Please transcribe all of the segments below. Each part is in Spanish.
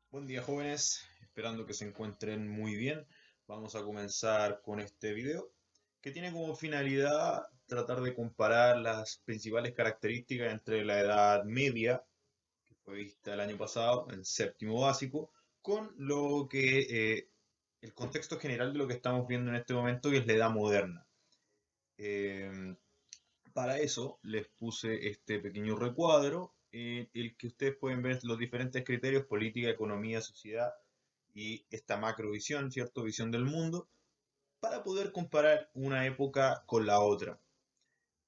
Buen día jóvenes, esperando que se encuentren muy bien. Vamos a comenzar con este video que tiene como finalidad tratar de comparar las principales características entre la Edad Media, que fue vista el año pasado en séptimo básico, con lo que el contexto general de lo que estamos viendo en este momento, que es la Edad Moderna. Eh, para eso les puse este pequeño recuadro en el que ustedes pueden ver los diferentes criterios: política, economía, sociedad y esta macrovisión, ¿cierto? Visión del mundo, para poder comparar una época con la otra.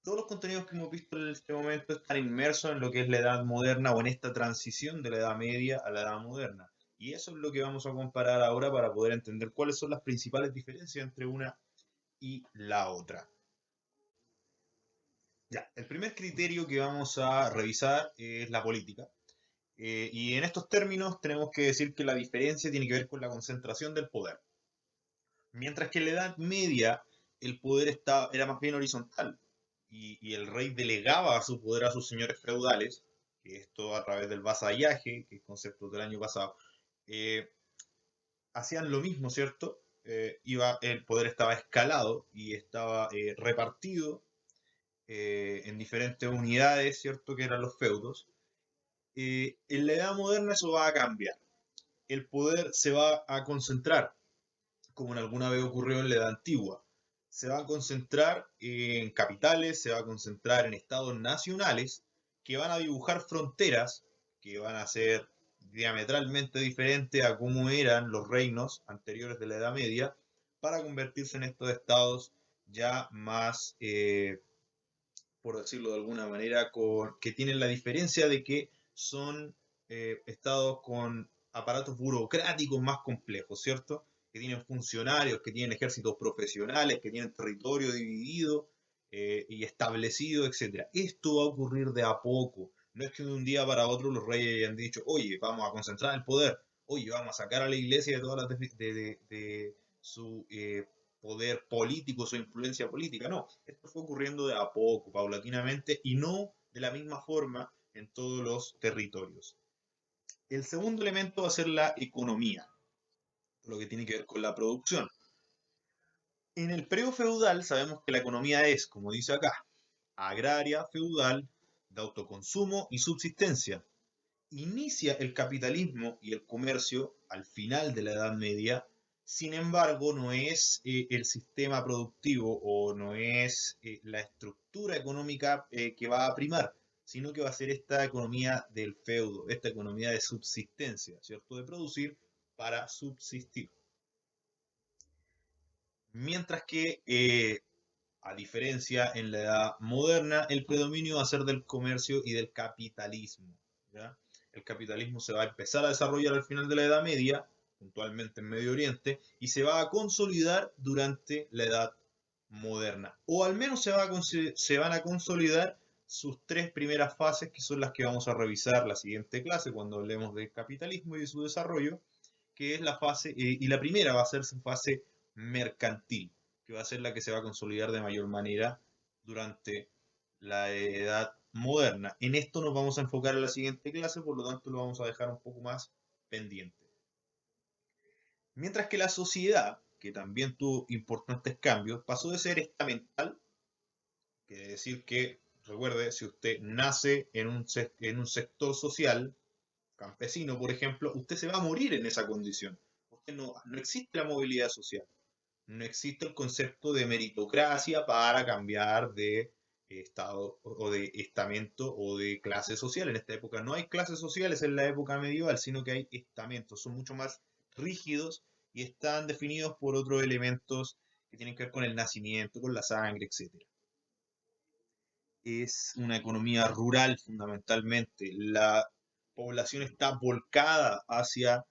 Todos los contenidos que hemos visto en este momento están inmersos en lo que es la edad moderna o en esta transición de la edad media a la edad moderna. Y eso es lo que vamos a comparar ahora para poder entender cuáles son las principales diferencias entre una y la otra. Ya, el primer criterio que vamos a revisar es la política. Y en estos términos tenemos que decir que la diferencia tiene que ver con la concentración del poder. Mientras que en la Edad Media el poder era más bien horizontal y el rey delegaba su poder a sus señores feudales, que esto a través del vasallaje, que es concepto del año pasado, eh, hacían lo mismo, ¿cierto? El poder estaba escalado y estaba repartido en diferentes unidades, ¿cierto? Que eran los feudos. En la Edad Moderna eso va a cambiar. El poder se va a concentrar, como en alguna vez ocurrió en la Edad Antigua. Se va a concentrar en capitales, se va a concentrar en estados nacionales que van a dibujar fronteras que van a ser diametralmente diferentes a cómo eran los reinos anteriores de la Edad Media, para convertirse en estos estados ya más, por decirlo de alguna manera, que tienen la diferencia de que son estados con aparatos burocráticos más complejos, ¿cierto? Que tienen funcionarios, que tienen ejércitos profesionales, que tienen territorio dividido y establecido, etcétera. Esto va a ocurrir de a poco. No es que de un día para otro los reyes hayan dicho, oye, vamos a concentrar el poder, oye, vamos a sacar a la iglesia de todas las de su poder político, su influencia política. No, esto fue ocurriendo de a poco, paulatinamente, y no de la misma forma en todos los territorios. El segundo elemento va a ser la economía, lo que tiene que ver con la producción. En el periodo feudal sabemos que la economía es, como dice acá, agraria, feudal, de autoconsumo y subsistencia. Inicia el capitalismo y el comercio al final de la Edad Media. Sin embargo, no es el sistema productivo o no es la estructura económica que va a primar, sino que va a ser esta economía del feudo, esta economía de subsistencia, ¿cierto? De producir para subsistir. Mientras que, a diferencia en la edad moderna, el predominio va a ser del comercio y del capitalismo, ¿ya? El capitalismo se va a empezar a desarrollar al final de la Edad Media, puntualmente en Medio Oriente, y se va a consolidar durante la Edad Moderna. O al menos se van a consolidar sus tres primeras fases, que son las que vamos a revisar la siguiente clase cuando hablemos del capitalismo y de su desarrollo, que es la fase, y la primera va a ser su fase mercantil, que va a ser la que se va a consolidar de mayor manera durante la edad moderna. En esto nos vamos a enfocar en la siguiente clase, por lo tanto lo vamos a dejar un poco más pendiente. Mientras que la sociedad, que también tuvo importantes cambios, pasó de ser estamental, quiere decir que, recuerde, si usted nace en un sector social, campesino, por ejemplo, usted se va a morir en esa condición. Usted no existe la movilidad social. No existe el concepto de meritocracia para cambiar de estado o de estamento o de clase social. En esta época no hay clases sociales en la época medieval, sino que hay estamentos. Son mucho más rígidos y están definidos por otros elementos que tienen que ver con el nacimiento, con la sangre, etcétera. Es una economía rural fundamentalmente. La población está volcada hacia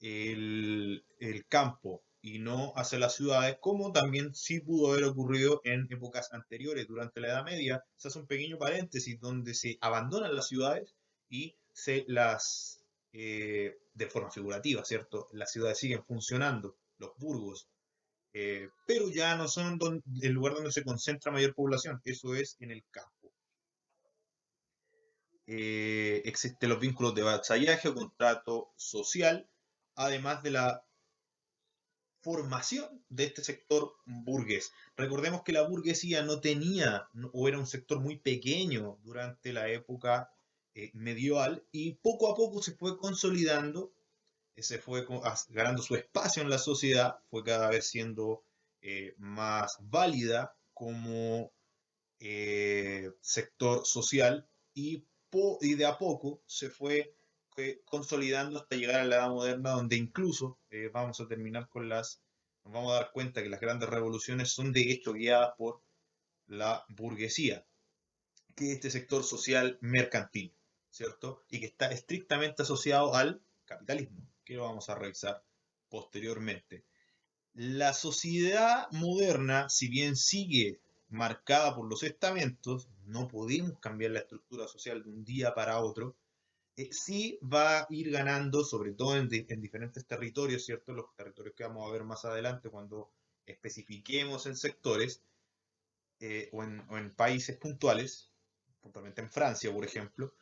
el campo y no hacia las ciudades, como también sí pudo haber ocurrido en épocas anteriores, durante la Edad Media. Se hace un pequeño paréntesis donde se abandonan las ciudades y de forma figurativa, ¿cierto? Las ciudades siguen funcionando, los burgos, pero ya no son el lugar donde se concentra mayor población, eso es en el campo. existen los vínculos de vasallaje o contrato social, además de la formación de este sector burgués. Recordemos que la burguesía no tenía, o era un sector muy pequeño durante la época medieval, y poco a poco se fue consolidando, se fue ganando su espacio en la sociedad, fue cada vez siendo más válida como sector social, y de a poco se fue consolidando hasta llegar a la edad moderna, donde incluso vamos a terminar nos vamos a dar cuenta que las grandes revoluciones son de hecho guiadas por la burguesía, que es este sector social mercantil, ¿cierto? Y que está estrictamente asociado al capitalismo, que lo vamos a revisar posteriormente. La sociedad moderna, si bien sigue marcada por los estamentos, no podemos cambiar la estructura social de un día para otro. Sí va a ir ganando, sobre todo en diferentes territorios, ¿cierto? Los territorios que vamos a ver más adelante cuando especifiquemos en sectores o en países puntuales, puntualmente en Francia, por ejemplo,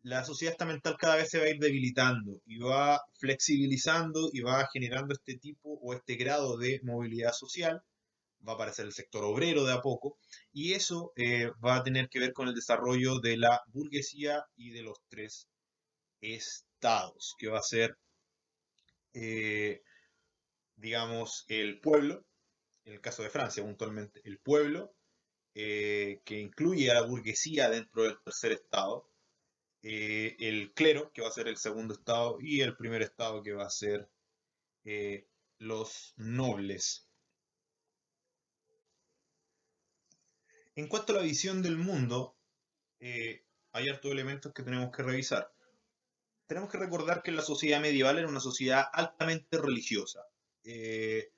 la sociedad estamental cada vez se va a ir debilitando y va flexibilizando y va generando este tipo o este grado de movilidad social. Va a aparecer el sector obrero de a poco, y eso va a tener que ver con el desarrollo de la burguesía y de los tres estados, que va a ser, eh, digamos, el pueblo, en el caso de Francia puntualmente, el pueblo, que incluye a la burguesía dentro del tercer estado, el clero, que va a ser el segundo estado, y el primer estado, que va a ser los nobles. En cuanto a la visión del mundo, hay hartos elementos que tenemos que revisar. Tenemos que recordar que la sociedad medieval era una sociedad altamente religiosa, eh,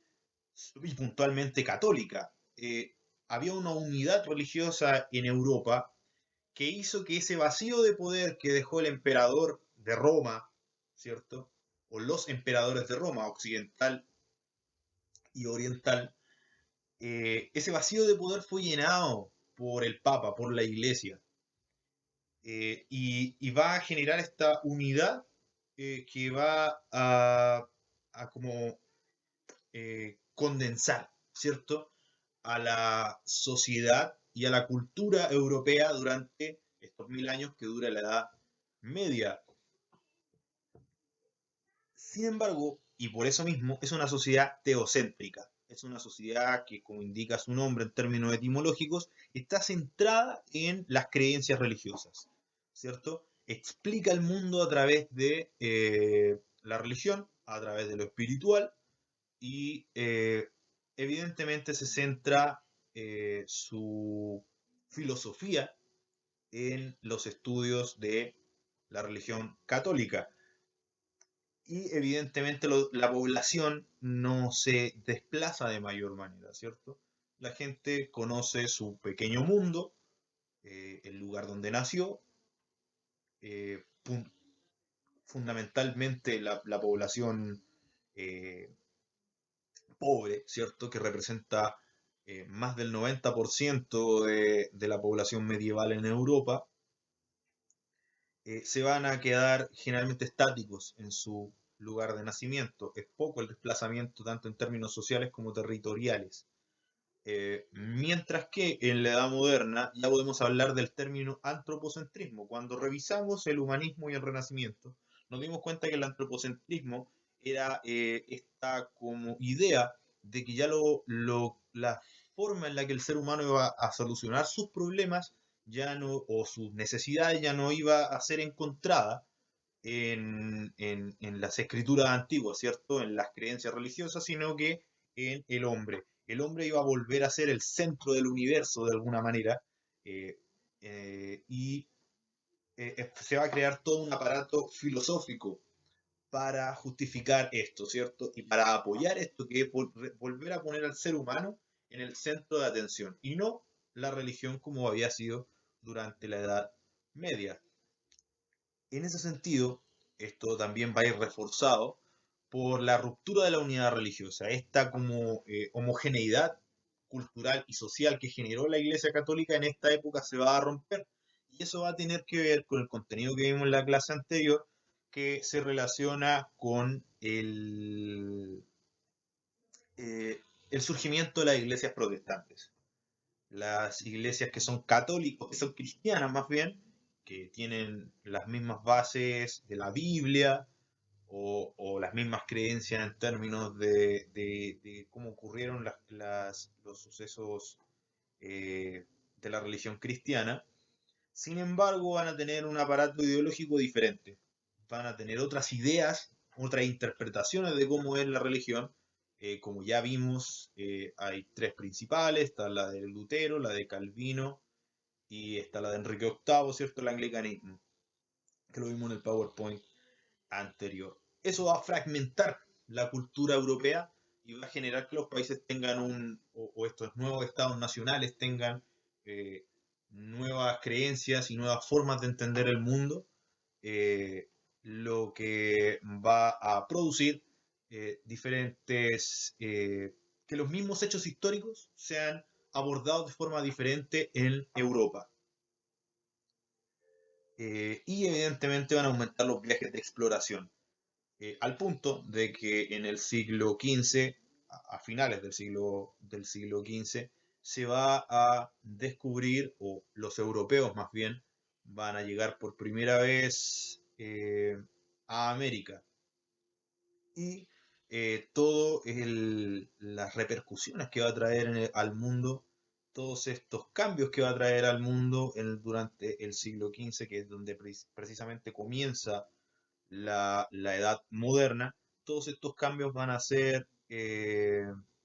y puntualmente católica. Había una unidad religiosa en Europa que hizo que ese vacío de poder que dejó el emperador de Roma, ¿cierto? O los emperadores de Roma, occidental y oriental, ese vacío de poder fue llenado por el Papa, por la Iglesia, y va a generar esta unidad que va a como condensar, ¿cierto?, a la sociedad y a la cultura europea durante estos 1000 años que dura la Edad Media. Sin embargo, y por eso mismo, es una sociedad teocéntrica. Es una sociedad que, como indica su nombre en términos etimológicos, está centrada en las creencias religiosas, ¿cierto? Explica el mundo a través de la religión, a través de lo espiritual, y evidentemente se centra su filosofía en los estudios de la religión católica. Y evidentemente la población no se desplaza de mayor manera, ¿cierto? La gente conoce su pequeño mundo, el lugar donde nació, eh, fundamentalmente la población eh, pobre, ¿cierto? Que representa más del 90% de la población medieval en Europa, se van a quedar generalmente estáticos en su lugar de nacimiento. Es poco el desplazamiento tanto en términos sociales como territoriales. Mientras que en la Edad Moderna ya podemos hablar del término antropocentrismo. Cuando revisamos el humanismo y el Renacimiento, nos dimos cuenta que el antropocentrismo era esta como idea de que ya la forma en la que el ser humano iba a solucionar sus problemas ya no, o sus necesidades ya no iba a ser encontrada en las escrituras antiguas, ¿cierto? En las creencias religiosas, sino que en el hombre. El hombre iba a volver a ser el centro del universo de alguna manera, eh, y se va a crear todo un aparato filosófico para justificar esto, ¿cierto? Y para apoyar esto, que es volver a poner al ser humano en el centro de atención y no la religión como había sido durante la Edad Media. En ese sentido, esto también va a ir reforzado por la ruptura de la unidad religiosa, esta como homogeneidad cultural y social que generó la Iglesia Católica en esta época se va a romper, y Y eso va a tener que ver con el contenido que vimos en la clase anterior, que se relaciona con el surgimiento de las iglesias protestantes. Las iglesias que son católicas, que son cristianas más bien, que tienen las mismas bases de la Biblia o las mismas creencias en términos de cómo ocurrieron los sucesos de la religión cristiana. Sin embargo, van a tener un aparato ideológico diferente. Van a tener otras ideas, otras interpretaciones de cómo es la religión. Como ya vimos, hay tres principales. Está la de Lutero, la de Calvino y está la de Enrique VIII, ¿cierto? El anglicanismo, que lo vimos en el PowerPoint anterior. Eso va a fragmentar la cultura europea y va a generar que los países tengan o estos nuevos estados nacionales tengan eh, nuevas creencias y nuevas formas de entender el mundo, eh, lo que va a producir que los mismos hechos históricos sean abordados de forma diferente en Europa. Y evidentemente van a aumentar los viajes de exploración, al punto de que en el siglo XV, a finales del siglo XV, se va a descubrir, o los europeos más bien, van a llegar por primera vez a América. Y todo las repercusiones que va a traer al mundo, todos estos cambios que va a traer al mundo durante el siglo XV, que es donde precisamente comienza la edad moderna, todos estos cambios van a ser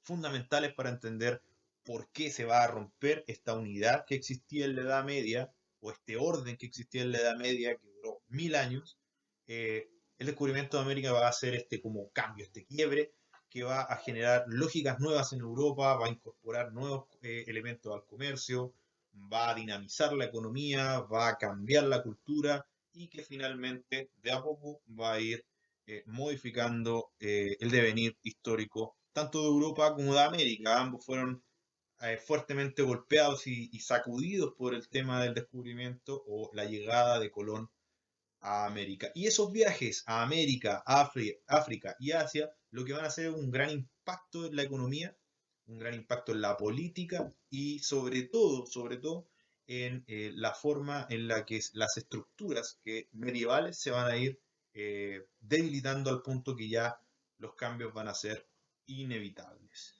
fundamentales para entender por qué se va a romper esta unidad que existía en la Edad Media, o este orden que existía en la Edad Media, que duró 1000 años. El descubrimiento de América va a hacer este como cambio, este quiebre, que va a generar lógicas nuevas en Europa, va a incorporar nuevos elementos al comercio, va a dinamizar la economía, va a cambiar la cultura, y que finalmente de a poco va a ir modificando el devenir histórico tanto de Europa como de América. Ambos fueron fuertemente golpeados y sacudidos por el tema del descubrimiento o la llegada de Colón a América. Y esos viajes a América, África y Asia lo que van a hacer es un gran impacto en la economía, un gran impacto en la política y sobre todo en la forma en la que las estructuras medievales se van a ir debilitando al punto que ya los cambios van a ser inevitables.